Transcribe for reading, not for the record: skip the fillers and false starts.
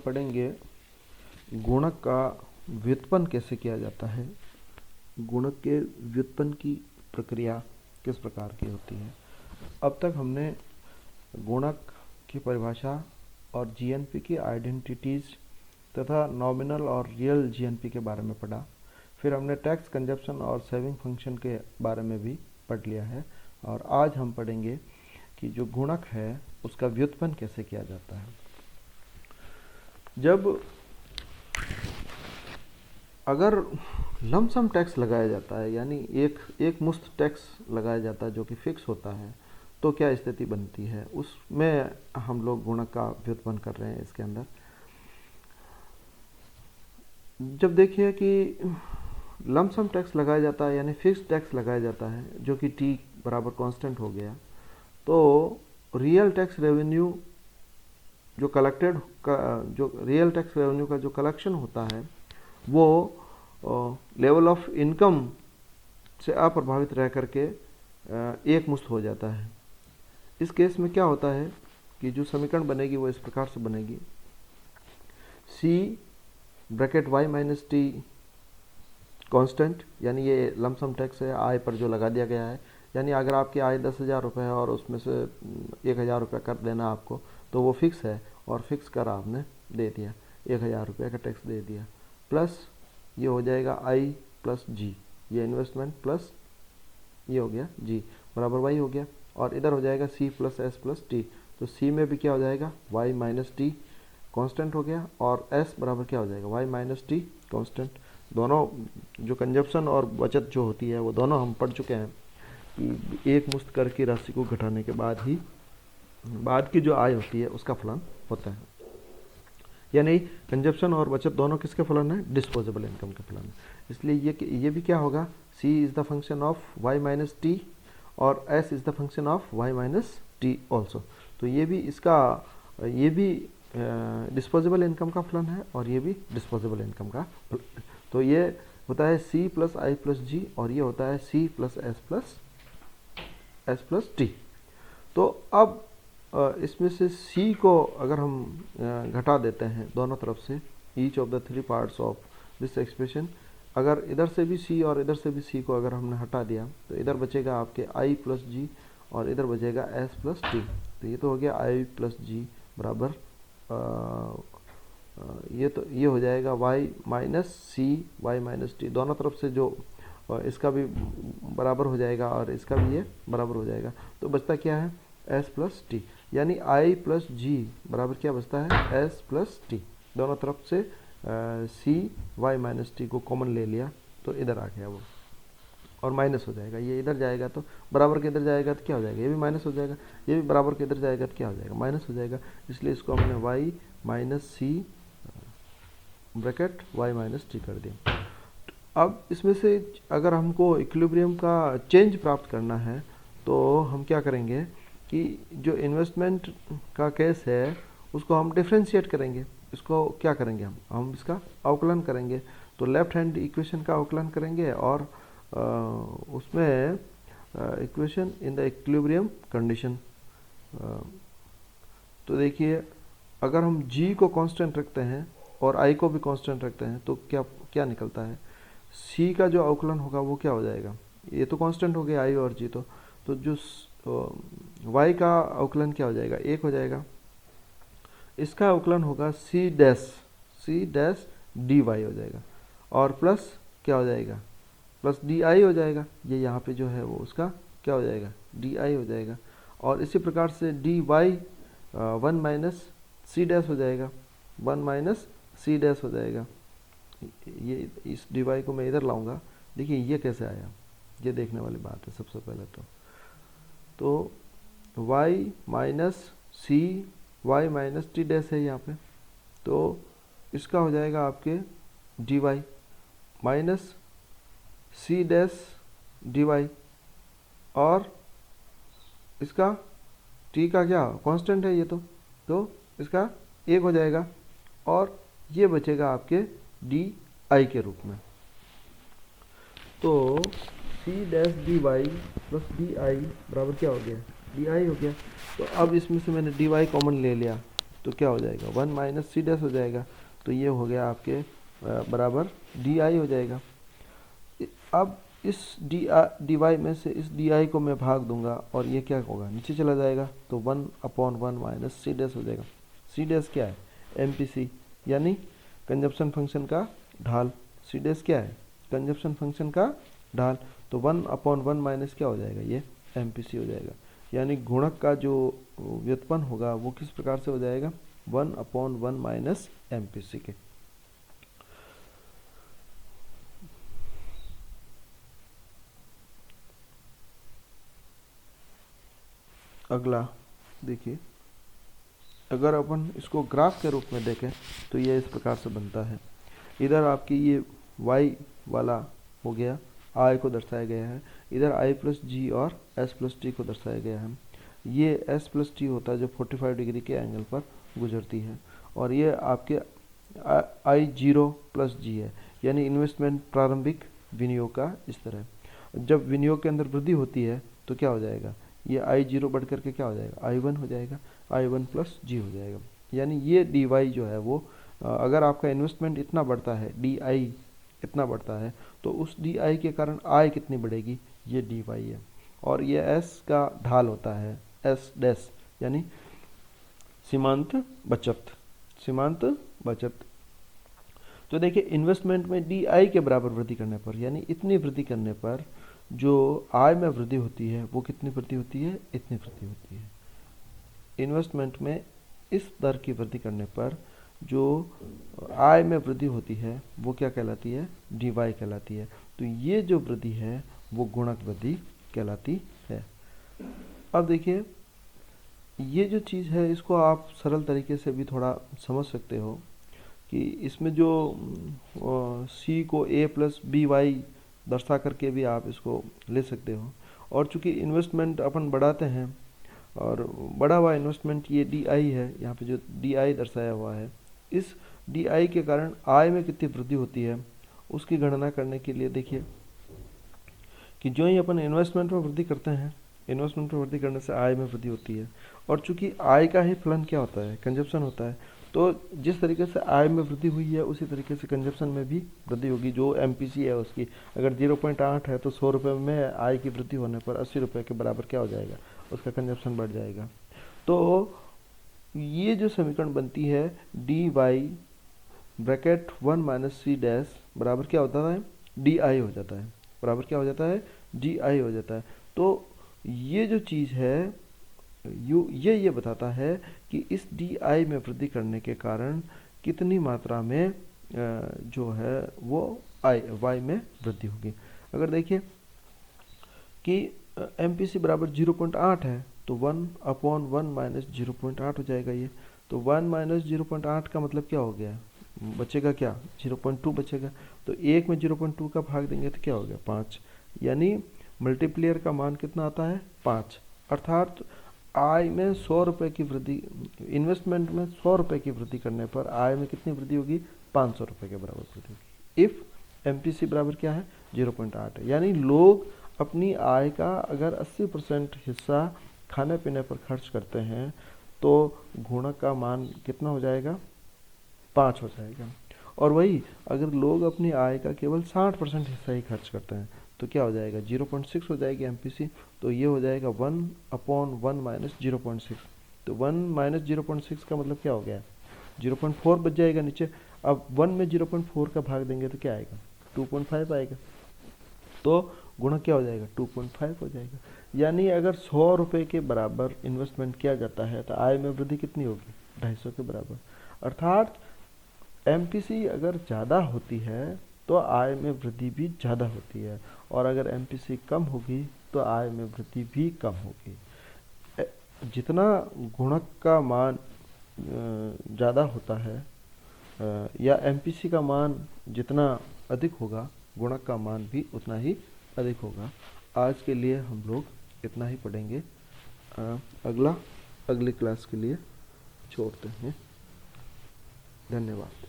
पढ़ेंगे गुणक का व्युत्पन्न कैसे किया जाता है, गुणक के व्युत्पन्न की प्रक्रिया किस प्रकार की होती है। अब तक हमने गुणक की परिभाषा और जीएनपी की आइडेंटिटीज तथा नॉमिनल और रियल जीएनपी के बारे में पढ़ा। फिर हमने टैक्स कंजप्शन और सेविंग फंक्शन के बारे में भी पढ़ लिया है। और आज हम पढ़ेंगे कि जो गुणक है उसका व्युत्पन्न कैसे किया जाता है। जब अगर लमसम टैक्स लगाया जाता है, यानी एक मुश्त टैक्स लगाया जाता है जो कि फिक्स होता है, तो क्या स्थिति बनती है, उसमें हम लोग गुणक का व्युत्पन्न कर रहे हैं इसके अंदर। जब देखिए कि लमसम टैक्स लगाया जाता है यानी फिक्स टैक्स लगाया जाता है जो कि टी बराबर कांस्टेंट हो गया, तो रियल टैक्स रेवेन्यू जो कलेक्टेड का जो रियल टैक्स रेवेन्यू का जो कलेक्शन होता है वो लेवल ऑफ इनकम से अप्रभावित रह करके एक मुश्त हो जाता है। इस केस में क्या होता है कि जो समीकरण बनेगी वो इस प्रकार से बनेगी, c bracket y minus t constant, यानी ये लमसम टैक्स है आय पर जो लगा दिया गया है। यानी अगर आपकी आय 10,000 रुपये है और उसमें से 1,000 रुपये कर देना आपको, तो वो फिक्स है और फिक्स कर आपने दे दिया, 1,000 रुपये का टैक्स दे दिया। प्लस ये हो जाएगा आई प्लस जी, ये इन्वेस्टमेंट प्लस ये हो गया जी बराबर वाई हो गया। और इधर हो जाएगा C plus S plus T, तो सी में भी क्या हो जाएगा वाई माइनस टी कॉन्स्टेंट हो गया, और एस बराबर क्या हो जाएगा वाई माइनस टी कॉन्स्टेंट। दोनों जो कंजप्शन और बचत जो होती है वो दोनों हम पढ़ चुके हैं कि एक मुश्त कर की राशि को घटाने के बाद ही बाद की जो आय होती है उसका फलन होता है। यानी कंजप्शन और बचत दोनों किसके फलन है, डिस्पोजेबल इनकम के फलन है। इसलिए ये भी क्या होगा, c is the function of y minus t और s is the function of y minus t also. तो ये भी डिस्पोजेबल इनकम का फलन है और ये भी डिस्पोजेबल इनकम का। तो ये होता है सी प्लस आई प्लस जी और ये होता है C plus S plus T. तो अब इसमें से सी को अगर हम घटा देते हैं दोनों तरफ से, each of the three parts of this expression, अगर इधर से भी सी और इधर से भी सी को अगर हमने हटा दिया तो इधर बचेगा आपके आई प्लस जी और इधर बचेगा एस प्लस टी। तो ये तो हो गया आई प्लस जी बराबर ये हो जाएगा y minus C Y minus T, दोनों तरफ से जो इसका भी बराबर हो जाएगा और इसका भी ये बराबर हो जाएगा। तो बचता क्या है s प्लस टी, यानी i प्लस जी बराबर क्या बचता है s प्लस टी। दोनों तरफ से सी वाई माइनस टी को कॉमन ले लिया तो इधर आ गया वो और माइनस हो जाएगा, ये इधर जाएगा तो बराबर के इधर जाएगा तो क्या हो जाएगा, ये भी माइनस हो जाएगा, ये भी बराबर के इधर जाएगा तो क्या हो जाएगा माइनस हो जाएगा। इसलिए इसको हमने y माइनस सी ब्रैकेट y माइनस टी कर दिया। अब इसमें से अगर हमको इक्विलिब्रियम का चेंज प्राप्त करना है तो हम क्या करेंगे कि जो इन्वेस्टमेंट का केस है उसको हम डिफ्रेंशिएट करेंगे। इसको क्या करेंगे, हम इसका अवकलन करेंगे। तो लेफ्ट हैंड इक्वेशन का अवकलन करेंगे और उसमें equation in the equilibrium condition. तो देखिए अगर हम g को कांस्टेंट रखते हैं और i को भी कांस्टेंट रखते हैं तो क्या निकलता है, c का जो अवकलन होगा वो क्या हो जाएगा, ये तो कांस्टेंट हो गया i और g, तो जो y का अवकलन क्या हो जाएगा, एक हो जाएगा। इसका अवकलन होगा c डैश dy हो जाएगा और प्लस क्या हो जाएगा प्लस डी आई हो जाएगा। ये यहाँ पे जो है वो उसका क्या हो जाएगा डी आई हो जाएगा। और इसी प्रकार से D Y 1 minus C dash हो जाएगा, 1 माइनस सी डैश हो जाएगा। ये इस डी वाई को मैं इधर लाऊंगा, देखिए ये कैसे आया, ये देखने वाली बात है सबसे पहले। तो Y minus C Y minus T dash है यहाँ पे, तो इसका हो जाएगा आपके D Y minus C dash D Y और इसका टी का क्या कांस्टेंट है ये तो इसका एक हो जाएगा और ये बचेगा आपके डी आई के रूप में। तो C dash D Y plus D I बराबर क्या हो गया डी आई हो गया। तो अब इसमें से मैंने डी वाई कॉमन ले लिया तो क्या हो जाएगा 1 माइनस सी डैश हो जाएगा। तो ये हो गया आपके बराबर डी आई हो जाएगा। अब इस डी वाई में से इस डी आई को मैं भाग दूंगा और ये क्या होगा, नीचे चला जाएगा, तो 1/1 माइनस सी डैश हो जाएगा। सी डैश क्या है, एम पी सी, यानी कंजप्शन फंक्शन का ढाल। सी डैश क्या है, कंजप्शन फंक्शन का ढाल। तो 1/1 माइनस क्या हो जाएगा, ये एम पी सी हो जाएगा। यानी गुणक का जो व्युत्पन्न होगा वो किस प्रकार से हो जाएगा, 1/1 माइनस एम पी सी के। अगला देखिए, अगर अपन इसको ग्राफ के रूप में देखें तो ये इस प्रकार से बनता है। इधर आपकी ये y वाला हो गया, i को दर्शाया गया है, इधर i प्लस जी और s प्लस टी को दर्शाया गया है। ये s प्लस टी होता है जो 45 डिग्री के एंगल पर गुजरती है, और ये आपके I0 प्लस जी है, यानी इन्वेस्टमेंट प्रारंभिक विनियोग का स्तर है। जब विनियोग के अंदर वृद्धि होती है तो क्या हो जाएगा, ये I0 बढ़ करके क्या हो जाएगा, I1 हो जाएगा, I1 प्लस जी हो जाएगा। यानी ये डी वाई जो है वो अगर आपका इन्वेस्टमेंट इतना बढ़ता है, डी आई इतना बढ़ता है, तो उस डी आई के कारण आई कितनी बढ़ेगी, ये डी वाई है। और ये एस का ढाल होता है, एस डैश, यानी सीमांत बचत, सीमांत बचत। तो देखिए इन्वेस्टमेंट में डी आई के बराबर वृद्धि करने पर, यानी इतनी वृद्धि करने पर जो आय में वृद्धि होती है वो कितनी वृद्धि होती है, इतनी वृद्धि होती है। इन्वेस्टमेंट में इस दर की वृद्धि करने पर जो आय में वृद्धि होती है वो क्या कहलाती है, डी वाई कहलाती है। तो ये जो वृद्धि है वो गुणक वृद्धि कहलाती है। अब देखिए ये जो चीज़ है इसको आप सरल तरीके से भी थोड़ा समझ सकते हो कि इसमें जो सी को ए प्लस बी वाई दर्शा करके भी आप इसको ले सकते हो। और चूंकि इन्वेस्टमेंट अपन बढ़ाते हैं और बढ़ा हुआ इन्वेस्टमेंट ये डी आई है, यहाँ पे जो डी आई दर्शाया हुआ है, इस डी आई के कारण आय में कितनी वृद्धि होती है उसकी गणना करने के लिए देखिए कि जो ही अपन इन्वेस्टमेंट में वृद्धि करते हैं, इन्वेस्टमेंट में वृद्धि करने से आय में वृद्धि होती है। और चूंकि आय का ही फलन क्या होता है, कंजप्शन होता है, तो जिस तरीके से आय में वृद्धि हुई है उसी तरीके से कंजप्शन में भी वृद्धि होगी। जो एमपीसी है उसकी अगर 0.8 है तो 100 रुपये में आय की वृद्धि होने पर 80 रुपये के बराबर क्या हो जाएगा, उसका कंजप्शन बढ़ जाएगा। तो ये जो समीकरण बनती है D Y bracket 1 minus C dash बराबर क्या होता है, डी आई हो जाता है, बराबर क्या हो जाता है, डी आई हो जाता है। तो ये जो चीज़ है ये बताता है कि इस डी आई में वृद्धि करने के कारण कितनी मात्रा में जो है वो वाई में वृद्धि होगी। अगर देखिए कि एम पी सी बराबर 0.8 है तो 1/1 माइनस 0.8 हो जाएगा ये। तो 1 माइनस 0.8 का मतलब क्या हो गया, बचेगा क्या, 0.2 बचेगा। तो 1 में 0.2 का भाग देंगे तो क्या हो गया, 5। यानी मल्टीप्लियर का मान कितना आता है, 5। अर्थात आय में 100 रुपये की वृद्धि, इन्वेस्टमेंट में 100 रुपये की वृद्धि करने पर आय में कितनी वृद्धि होगी, 500 रुपये के बराबर वृद्धि होगी। इफ़ एम पी सी बराबर क्या है, 0.8 है। यानी लोग अपनी आय का अगर 80% हिस्सा खाने पीने पर खर्च करते हैं तो गुणक का मान कितना हो जाएगा, 5 हो जाएगा। और वही अगर लोग अपनी आय का केवल 60% हिस्सा ही खर्च करते हैं तो क्या हो जाएगा, 0.6 हो जाएगी एमपीसी। तो ये हो जाएगा 1/1 माइनस 0.6। तो 1 माइनस 0.6 का मतलब क्या हो गया, 0.4 बच जाएगा नीचे। अब 1 में 0.4 का भाग देंगे तो क्या आएगा, 2.5 आएगा। तो गुणक क्या हो जाएगा, 2.5 हो जाएगा। यानी अगर 100 रुपये के बराबर इन्वेस्टमेंट किया जाता है तो आय में वृद्धि कितनी होगी, 250 के बराबर। अर्थात एमपीसी अगर ज़्यादा होती है तो आय में वृद्धि भी ज़्यादा होती है, और अगर एमपीसी कम होगी तो आय में वृद्धि भी कम होगी। जितना गुणक का मान ज़्यादा होता है या एमपीसी का मान जितना अधिक होगा, गुणक का मान भी उतना ही अधिक होगा। आज के लिए हम लोग इतना ही पढ़ेंगे, अगली क्लास के लिए छोड़ते हैं। धन्यवाद।